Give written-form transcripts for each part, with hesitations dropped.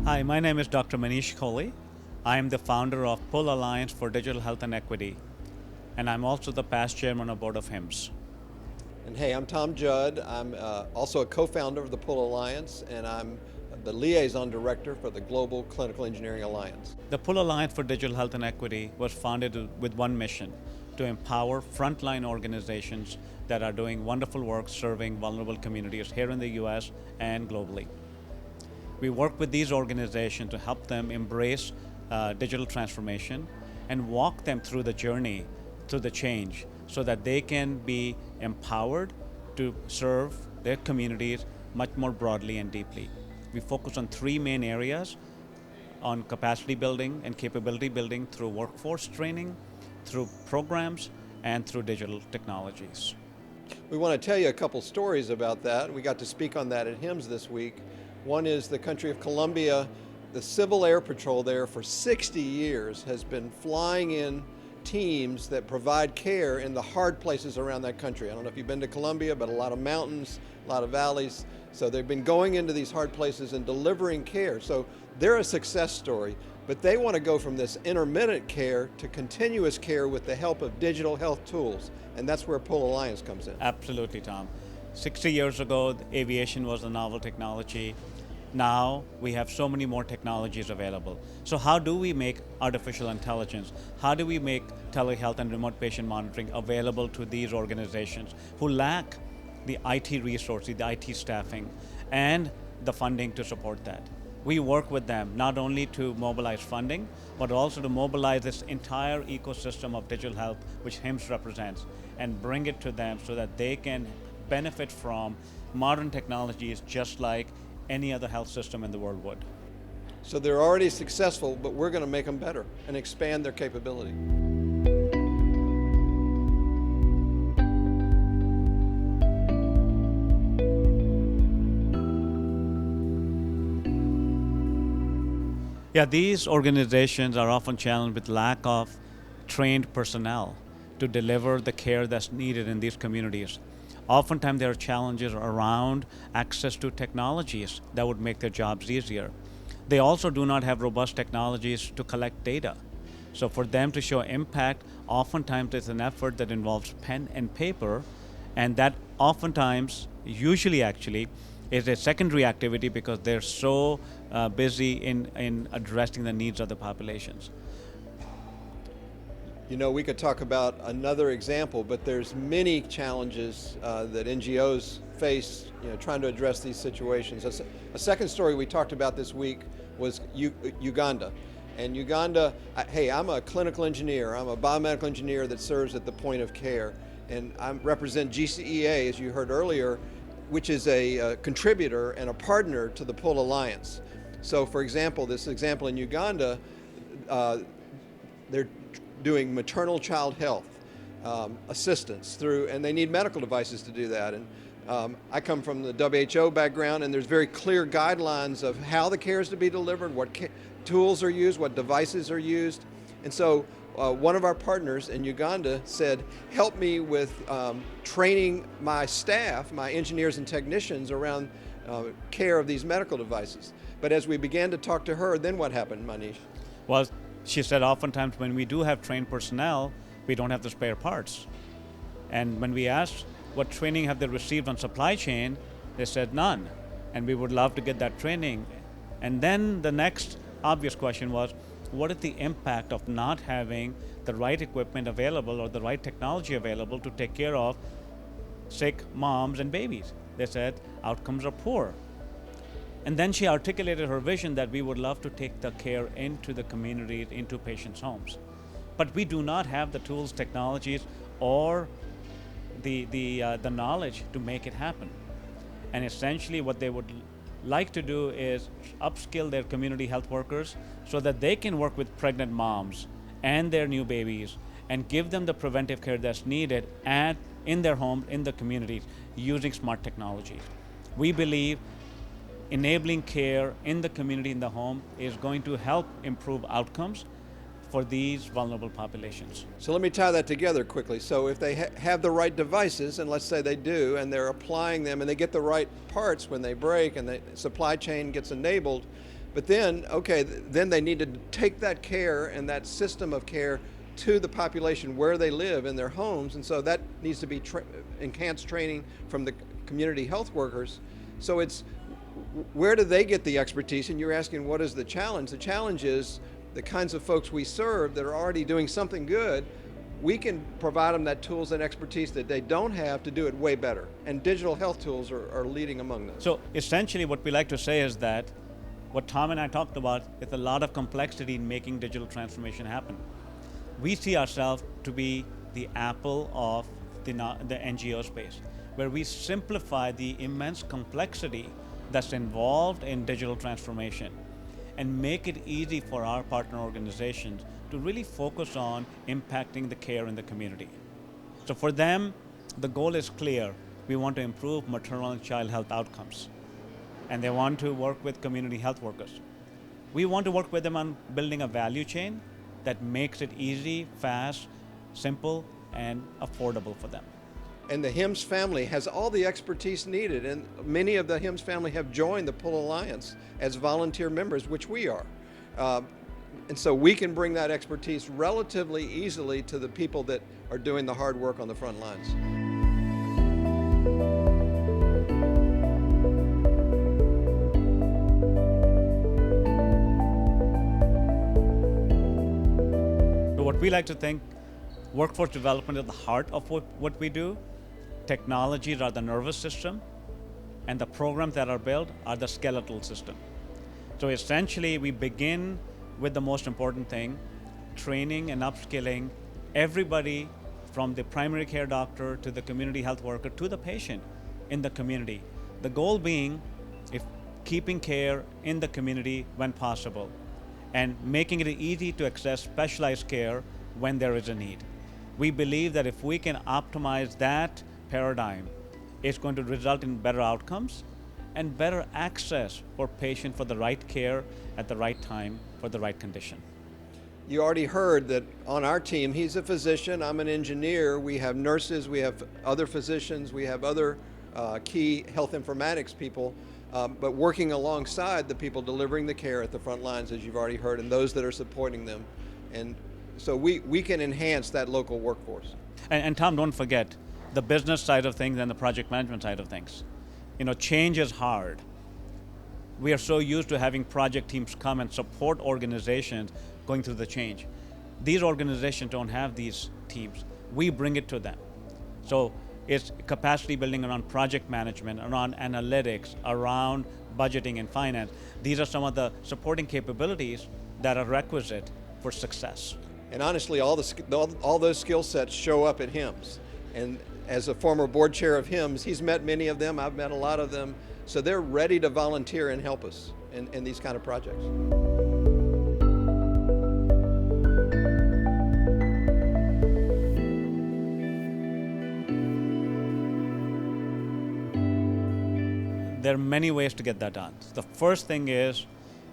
Hi, my name is Dr. Manish Kohli. I am the founder of Pul Alliance for Digital Health and Equity, and I'm also the past chairman of Board of HIMSS. And hey, I'm Tom Judd. I'm also a co-founder of the Pul Alliance, and I'm the Liaison Director for the Global Clinical Engineering Alliance. The Pul Alliance for Digital Health and Equity was founded with one mission: to empower frontline organizations that are doing wonderful work serving vulnerable communities here in the US and globally. We work with these organizations to help them embrace digital transformation and walk them through the journey, through the change, so that they can be empowered to serve their communities much more broadly and deeply. We focus on three main areas: on capacity building and capability building through workforce training, through programs, and through digital technologies. We want to tell you a couple stories about that. We got to speak on that at HIMSS this week. One is the country of Colombia. The Civil Air Patrol there for 60 years has been flying in teams that provide care in the hard places around that country. I don't know if you've been to Colombia, but a lot of mountains, a lot of valleys. So they've been going into these hard places and delivering care. So they're a success story, but they want to go from this intermittent care to continuous care with the help of digital health tools. And that's where Pul Alliance comes in. Absolutely, Tom. 60 years ago, aviation was a novel technology. Now we have so many more technologies available. So how do we make artificial intelligence? How do we make telehealth and remote patient monitoring available to these organizations who lack the IT resources, the IT staffing, and the funding to support that? We work with them not only to mobilize funding, but also to mobilize this entire ecosystem of digital health, which HIMSS represents, and bring it to them so that they can benefit from modern technologies just like any other health system in the world would. So they're already successful, but we're going to make them better and expand their capability. Yeah, these organizations are often challenged with lack of trained personnel to deliver the care that's needed in these communities. Oftentimes there are challenges around access to technologies that would make their jobs easier. They also do not have robust technologies to collect data. So for them to show impact, oftentimes it's an effort that involves pen and paper, and that oftentimes, usually actually, is a secondary activity because they're so busy in addressing the needs of the populations. You know, we could talk about another example, but there's many challenges that NGOs face, trying to address these situations. A second story we talked about this week was Uganda. And Uganda, hey, I'm a clinical engineer. I'm a biomedical engineer that serves at the point of care. And I represent GCEA, as you heard earlier, which is a contributor and a partner to the Pul Alliance. So for example, this example in Uganda, they're doing maternal child health assistance and they need medical devices to do that. And I come from the WHO background, and there's very clear guidelines of how the care is to be delivered, what tools are used, what devices are used. And so one of our partners in Uganda said, help me with training my staff, my engineers and technicians around care of these medical devices. But as we began to talk to her, then what happened, Manish? Well, she said oftentimes when we do have trained personnel, we don't have the spare parts. And when we asked what training have they received on supply chain, they said none. And we would love to get that training. And then the next obvious question was, what is the impact of not having the right equipment available or the right technology available to take care of sick moms and babies? They said outcomes are poor. And then she articulated her vision that we would love to take the care into the communities, into patients' homes. But we do not have the tools, technologies, or the knowledge to make it happen. And essentially what they would like to do is upskill their community health workers so that they can work with pregnant moms and their new babies and give them the preventive care that's needed in their homes, in the communities, using smart technologies. We believe enabling care in the community, in the home, is going to help improve outcomes for these vulnerable populations. So let me tie that together quickly. So if they have the right devices, and let's say they do, and they're applying them, and they get the right parts when they break, and the supply chain gets enabled, But then, okay, then they need to take that care and that system of care to the population where they live in their homes, and so that needs to be enhanced training from the community health workers. So it's, where do they get the expertise? And you're asking, what is the challenge? The challenge is the kinds of folks we serve that are already doing something good, we can provide them that tools and expertise that they don't have to do it way better. And digital health tools are leading among them. So essentially what we like to say is that what Tom and I talked about is a lot of complexity in making digital transformation happen. We see ourselves to be the Apple of the NGO space, where we simplify the immense complexity that's involved in digital transformation and make it easy for our partner organizations to really focus on impacting the care in the community. So for them, the goal is clear. We want to improve maternal and child health outcomes, and they want to work with community health workers. We want to work with them on building a value chain that makes it easy, fast, simple, and affordable for them. And the HIMSS family has all the expertise needed, and many of the HIMSS family have joined the Pul Alliance as volunteer members, which we are. And so we can bring that expertise relatively easily to the people that are doing the hard work on the front lines. So what we like to think, workforce development is the heart of what we do. Technologies are the nervous system, and the programs that are built are the skeletal system. So essentially, we begin with the most important thing, training and upskilling everybody from the primary care doctor to the community health worker to the patient in the community. The goal being, if keeping care in the community when possible and making it easy to access specialized care when there is a need. We believe that if we can optimize that paradigm, it's going to result in better outcomes and better access for patients for the right care at the right time for the right condition. You already heard that on our team, he's a physician, I'm an engineer, we have nurses, we have other physicians, we have other key health informatics people, but working alongside the people delivering the care at the front lines, as you've already heard, and those that are supporting them. And so we can enhance that local workforce. And Tom, don't forget the business side of things and the project management side of things. You know, change is hard. We are so used to having project teams come and support organizations going through the change. These organizations don't have these teams. We bring it to them. So it's capacity building around project management, around analytics, around budgeting and finance. These are some of the supporting capabilities that are requisite for success. And honestly, all those skill sets show up at HIMSS. And as a former board chair of HIMSS, he's met many of them, I've met a lot of them, so they're ready to volunteer and help us in these kind of projects. There are many ways to get that done. The first thing is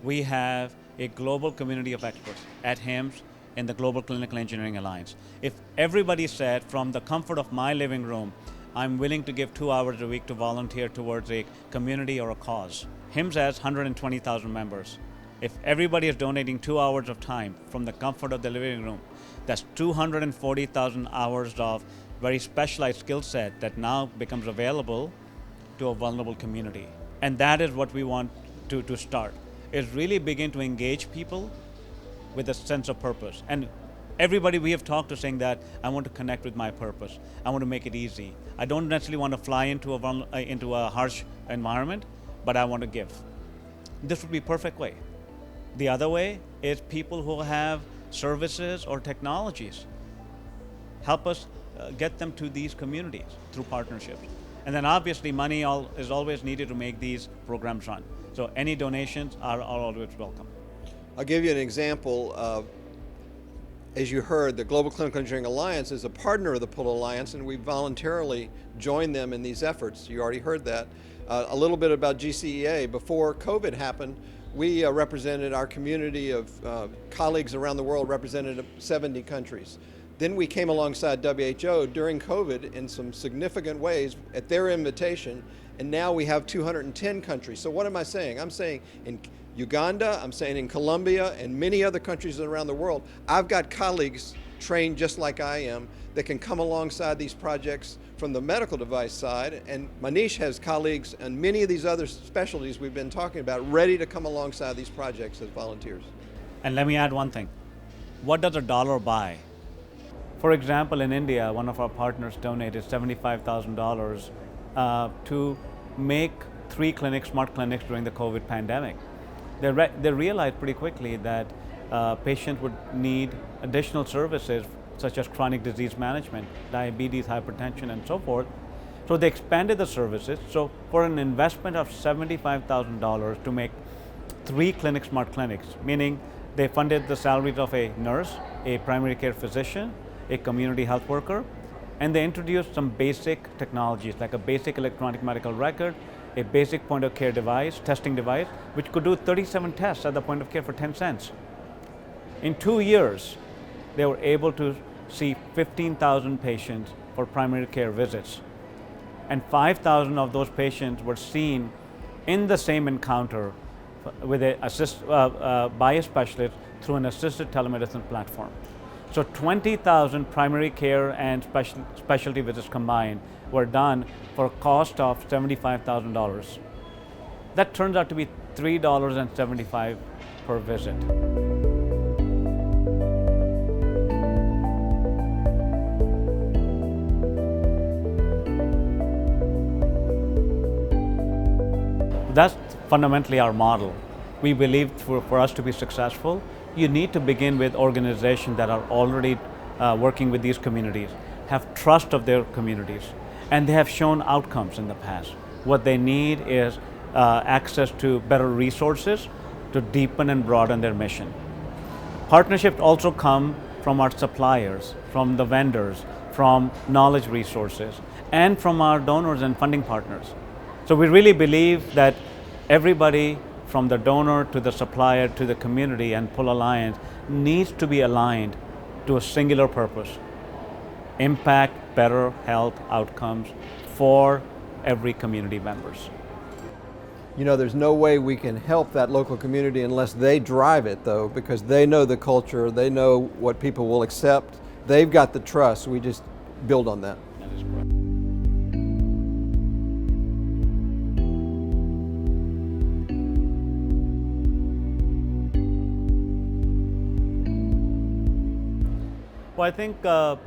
we have a global community of experts at HIMSS in the Global Clinical Engineering Alliance. If everybody said, from the comfort of my living room, I'm willing to give 2 hours a week to volunteer towards a community or a cause. HIMSS has 120,000 members. If everybody is donating 2 hours of time from the comfort of the living room, that's 240,000 hours of very specialized skill set that now becomes available to a vulnerable community. And that is what we want to start, is really begin to engage people with a sense of purpose. And everybody we have talked to saying that, I want to connect with my purpose. I want to make it easy. I don't necessarily want to fly into a harsh environment, but I want to give. This would be a perfect way. The other way is people who have services or technologies. Help us get them to these communities through partnerships. And then obviously money is always needed to make these programs run. So any donations are always welcome. I'll give you an example. As you heard, the Global Clinical Engineering Alliance is a partner of the Pul Alliance, and we voluntarily joined them in these efforts. You already heard that. A little bit about GCEA. Before COVID happened, we represented our community of colleagues around the world, represented 70 countries. Then we came alongside WHO during COVID in some significant ways at their invitation, and now we have 210 countries. So what am I saying? I'm saying in Uganda, I'm saying in Colombia, and many other countries around the world, I've got colleagues trained just like I am that can come alongside these projects from the medical device side, and Manish has colleagues and many of these other specialties we've been talking about ready to come alongside these projects as volunteers. And let me add one thing. What does a dollar buy? For example, in India, one of our partners donated $75,000 to make 3 clinics, smart clinics, during the COVID pandemic. They realized pretty quickly that patients would need additional services such as chronic disease management, diabetes, hypertension, and so forth. So they expanded the services. So for an investment of $75,000 to make 3 clinic smart clinics, meaning they funded the salaries of a nurse, a primary care physician, a community health worker, and they introduced some basic technologies like a basic electronic medical record, a basic point of care device, testing device, which could do 37 tests at the point of care for 10 cents. In 2 years, they were able to see 15,000 patients for primary care visits. And 5,000 of those patients were seen in the same encounter with by a specialist through an assisted telemedicine platform. So 20,000 primary care and specialty visits combined were done for a cost of $75,000. That turns out to be $3.75 per visit. That's fundamentally our model. We believe for us to be successful, you need to begin with organizations that are already working with these communities, have trust of their communities, and they have shown outcomes in the past. What they need is access to better resources to deepen and broaden their mission. Partnerships also come from our suppliers, from the vendors, from knowledge resources, and from our donors and funding partners. So we really believe that everybody from the donor to the supplier to the community and Pul Alliance needs to be aligned to a singular purpose: impact better health outcomes for every community members. You know, there's no way we can help that local community unless they drive it, though, because they know the culture, they know what people will accept, they've got the trust. We just build on that. That is correct. Well, I think the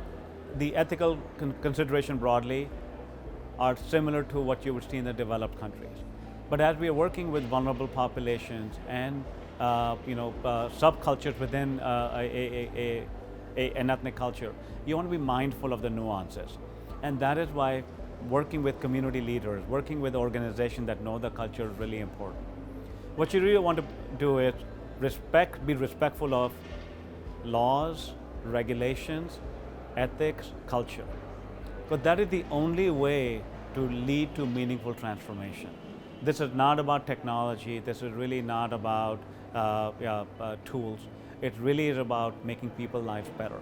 ethical consideration broadly are similar to what you would see in the developed countries. But as we are working with vulnerable populations and subcultures within an ethnic culture, you want to be mindful of the nuances. And that is why working with community leaders, working with organizations that know the culture is really important. What you really want to do is be respectful of laws, regulations, ethics, culture. But that is the only way to lead to meaningful transformation. This is not about technology, this is really not about tools. It really is about making people's lives better.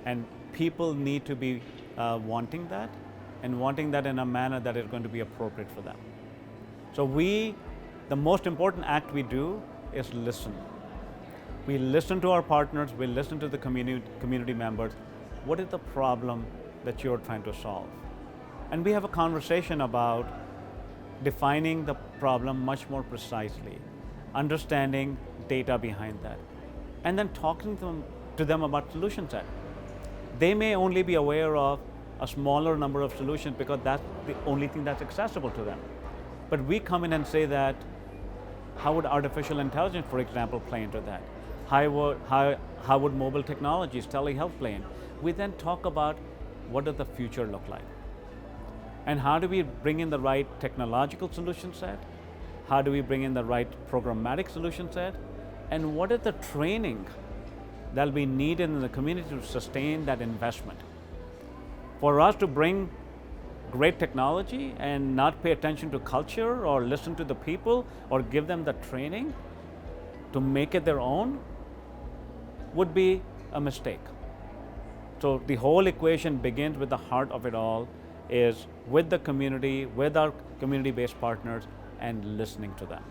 And people need to be wanting that, and wanting that in a manner that is going to be appropriate for them. So the most important act we do is listen. We listen to our partners, we listen to the community members. What is the problem that you're trying to solve? And we have a conversation about defining the problem much more precisely, understanding data behind that, and then talking to them about solution set. They may only be aware of a smaller number of solutions because that's the only thing that's accessible to them. But we come in and say that, how would artificial intelligence, for example, play into that? How would mobile technologies, telehealth play in? We then talk about what does the future look like? And how do we bring in the right technological solution set? How do we bring in the right programmatic solution set? And what is the training that'll be needed in the community to sustain that investment? For us to bring great technology and not pay attention to culture or listen to the people or give them the training to make it their own would be a mistake. So the whole equation begins with the heart of it all is with the community, with our community-based partners, and listening to them.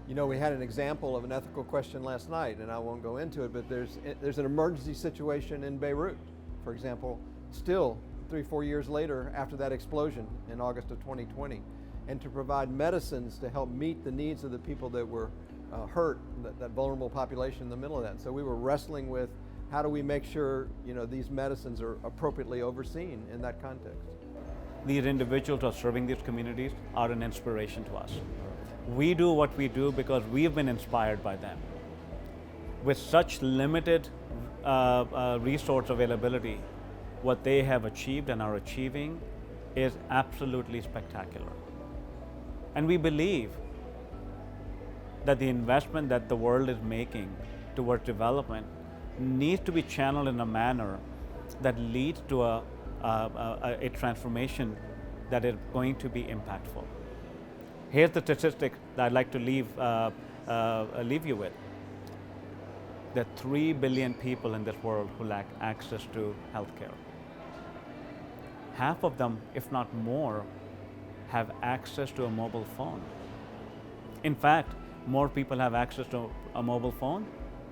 You know, we had an example of an ethical question last night, and I won't go into it, but there's an emergency situation in Beirut, for example, still 3-4 years later after that explosion in August of 2020, and to provide medicines to help meet the needs of the people that were hurt, that vulnerable population in the middle of that. So we were wrestling with how do we make sure, you know, these medicines are appropriately overseen in that context. These individuals who are serving these communities are an inspiration to us. We do what we do because we've been inspired by them. With such limited resource availability, what they have achieved and are achieving is absolutely spectacular. And we believe that the investment that the world is making towards development needs to be channeled in a manner that leads to a transformation that is going to be impactful. Here's the statistic that I'd like to leave you with. There are 3 billion people in this world who lack access to healthcare. Half of them, if not more, have access to a mobile phone. In fact, more people have access to a mobile phone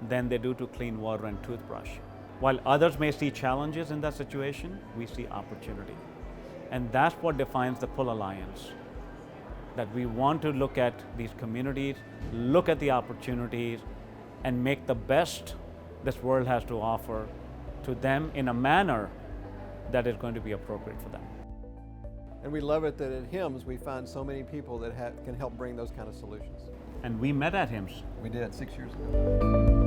than they do to clean water and toothbrush. While others may see challenges in that situation, we see opportunity. And that's what defines the Pul Alliance. That we want to look at these communities, look at the opportunities, and make the best this world has to offer to them in a manner that is going to be appropriate for them. And we love it that at HIMSS we find so many people that can help bring those kind of solutions. And we met at HIMSS. We did 6 years ago.